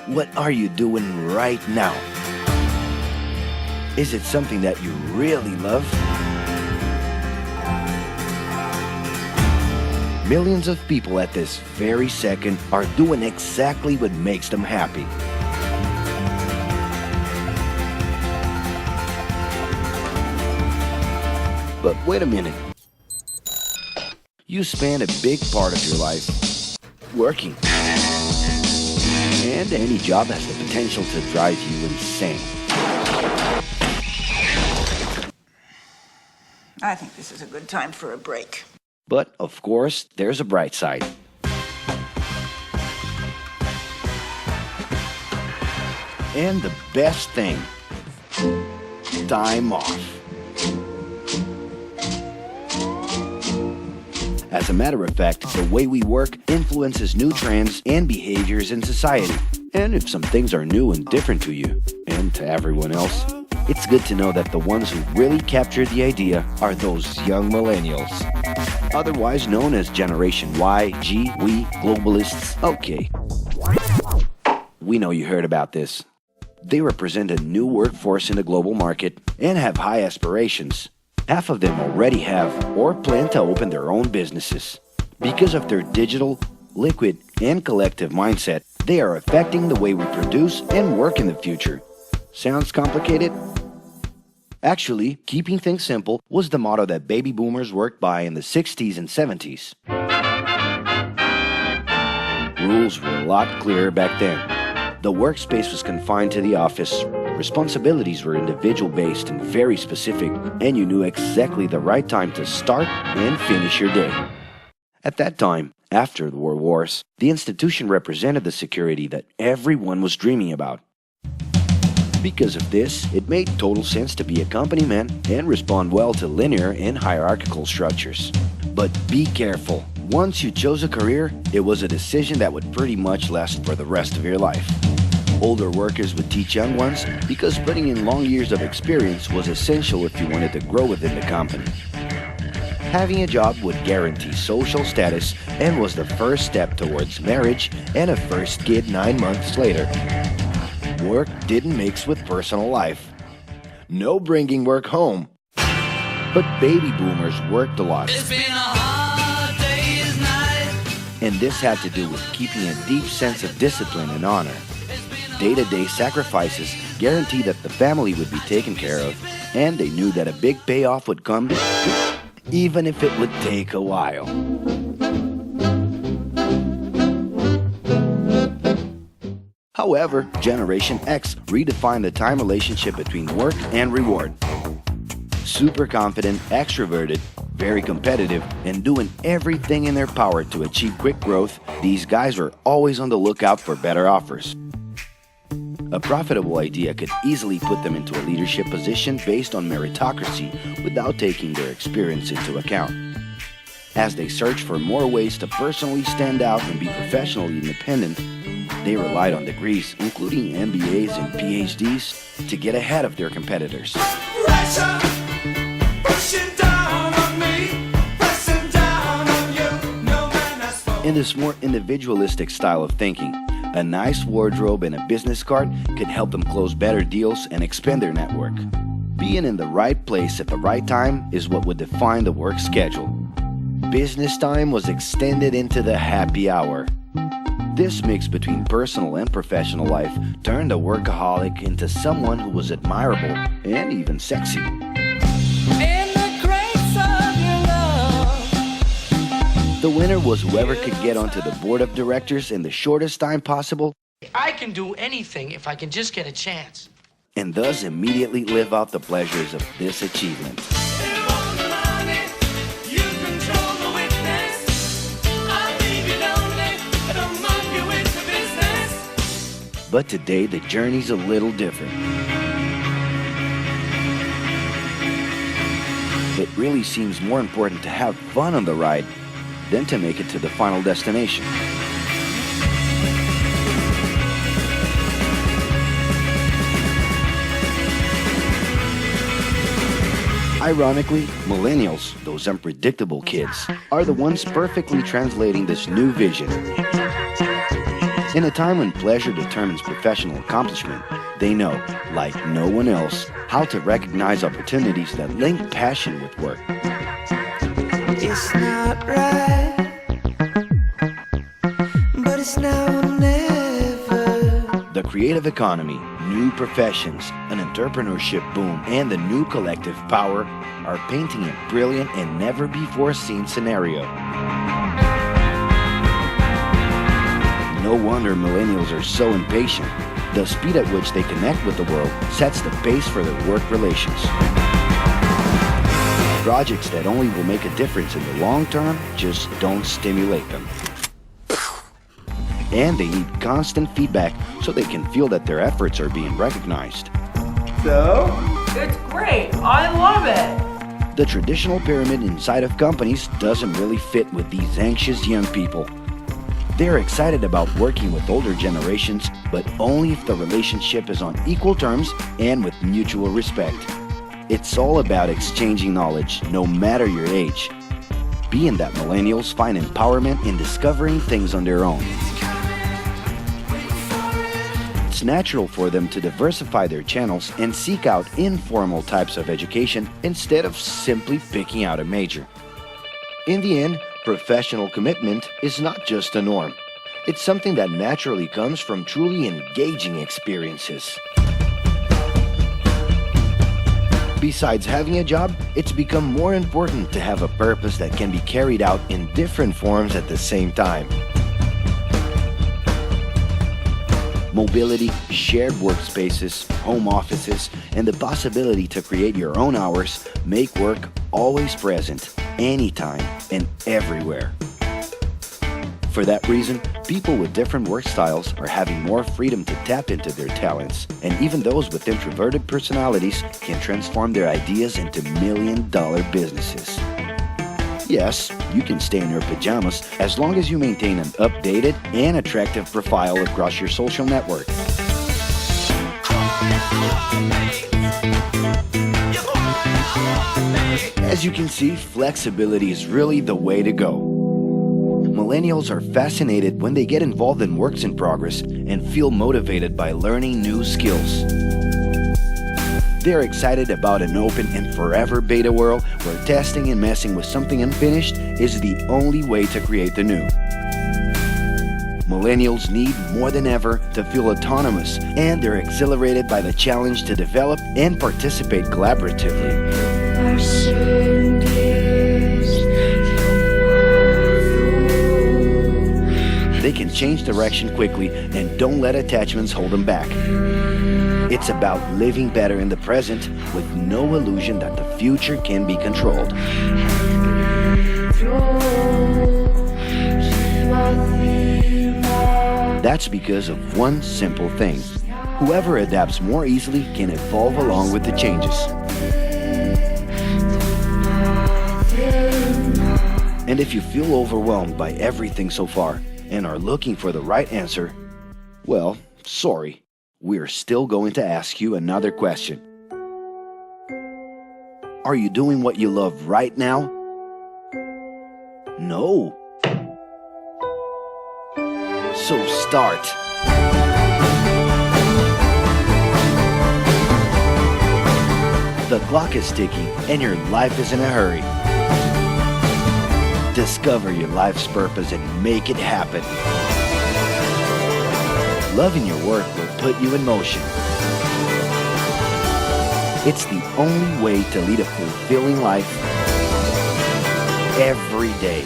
What are you doing right now? Is it something that you really love? Millions of people at this very second are doing exactly what makes them happy. But wait a minute. You spend a big part of your life working. And any job has the potential to drive you insane. I think this is a good time for a break. But, of course, there's a bright side. And the best thing, time off. As a matter of fact, the way we work influences new trends and behaviors in society. And if some things are new and different to you, and to everyone else, it's good to know that the ones who really captured the idea are those young millennials. Otherwise known as Generation Y, G, we, globalists. Okay. We know you heard about this. They represent a new workforce in the global market and have high aspirations. Half of them already have or plan to open their own businesses. Because of their digital, liquid, and collective mindset, they are affecting the way we produce and work in the future. Sounds complicated? Actually, keeping things simple was the motto that baby boomers worked by in the 60s and 70s. Rules were a lot clearer back then. The workspace was confined to the office. Responsibilities were individual-based and very specific, and you knew exactly the right time to start and finish your day. At that time, after the World Wars, the institution represented the security that everyone was dreaming about. Because of this, it made total sense to be a company man and respond well to linear and hierarchical structures. But be careful. Once you chose a career, it was a decision that would pretty much last for the rest of your life. Older workers would teach young ones because putting in long years of experience was essential if you wanted to grow within the company. Having a job would guarantee social status and was the first step towards marriage and a first kid 9 months later. Work didn't mix with personal life. No bringing work home. But baby boomers worked a lot. It's been a hard day's night. And this had to do with keeping a deep sense of discipline and honor. Day-to-day sacrifices guaranteed that the family would be taken care of, and they knew that a big payoff would come, even if it would take a while. However, Generation X redefined the time relationship between work and reward. Super confident, extroverted, very competitive, and doing everything in their power to achieve quick growth, these guys were always on the lookout for better offers. A profitable idea could easily put them into a leadership position based on meritocracy without taking their experience into account. As they searched for more ways to personally stand out and be professionally independent, they relied on degrees, including MBAs and PhDs, to get ahead of their competitors. Pressure, pushing down on me, pressing down on you. No man has spoken. In this more individualistic style of thinking, a nice wardrobe and a business card could help them close better deals and expand their network. Being in the right place at the right time is what would define the work schedule. Business time was extended into the happy hour. This mix between personal and professional life turned a workaholic into someone who was admirable and even sexy. In the grace of your love. The winner was whoever could get onto the board of directors in the shortest time possible I can do anything if I can just get a chance. and thus immediately live out the pleasures of this achievement. But today, the journey's a little different. It really seems more important to have fun on the ride than to make it to the final destination. Ironically, millennials, those unpredictable kids, are the ones perfectly translating this new vision. In a time when pleasure determines professional accomplishment, they know, like no one else, how to recognize opportunities that link passion with work. It's not right, but it's now or never. The creative economy, new professions, an entrepreneurship boom, and the new collective power are painting a brilliant and never-before-seen scenario. No wonder millennials are so impatient. The speed at which they connect with the world sets the pace for their work relations. Projects that only will make a difference in the long term just don't stimulate them. And they need constant feedback so they can feel that their efforts are being recognized. So? It's great. I love it. The traditional pyramid inside of companies doesn't really fit with these anxious young people. They're excited about working with older generations, but only if the relationship is on equal terms and with mutual respect. It's all about exchanging knowledge, no matter your age. Being that millennials find empowerment in discovering things on their own. It's natural for them to diversify their channels and seek out informal types of education instead of simply picking out a major. In the end, professional commitment is not just a norm. It's something that naturally comes from truly engaging experiences. Besides having a job, it's become more important to have a purpose that can be carried out in different forms at the same time. Mobility, shared workspaces, home offices, and the possibility to create your own hours make work always present, anytime and everywhere. For that reason, people with different work styles are having more freedom to tap into their talents, and even those with introverted personalities can transform their ideas into million-dollar businesses. Yes, you can stay in your pajamas as long as you maintain an updated and attractive profile across your social network. As you can see, flexibility is really the way to go. Millennials are fascinated when they get involved in works in progress and feel motivated by learning new skills. They're excited about an open and forever beta world where testing and messing with something unfinished is the only way to create the new. Millennials need more than ever to feel autonomous, and they're exhilarated by the challenge to develop and participate collaboratively. They can change direction quickly and don't let attachments hold them back. It's about living better in the present with no illusion that the future can be controlled. That's because of one simple thing. Whoever adapts more easily can evolve along with the changes. And if you feel overwhelmed by everything so far and are looking for the right answer, well, sorry. We're still going to ask you another question. Are you doing what you love right now? No. So start. The clock is ticking and your life is in a hurry. Discover your life's purpose and make it happen. Loving your work will put you in motion. It's the only way to lead a fulfilling life every day.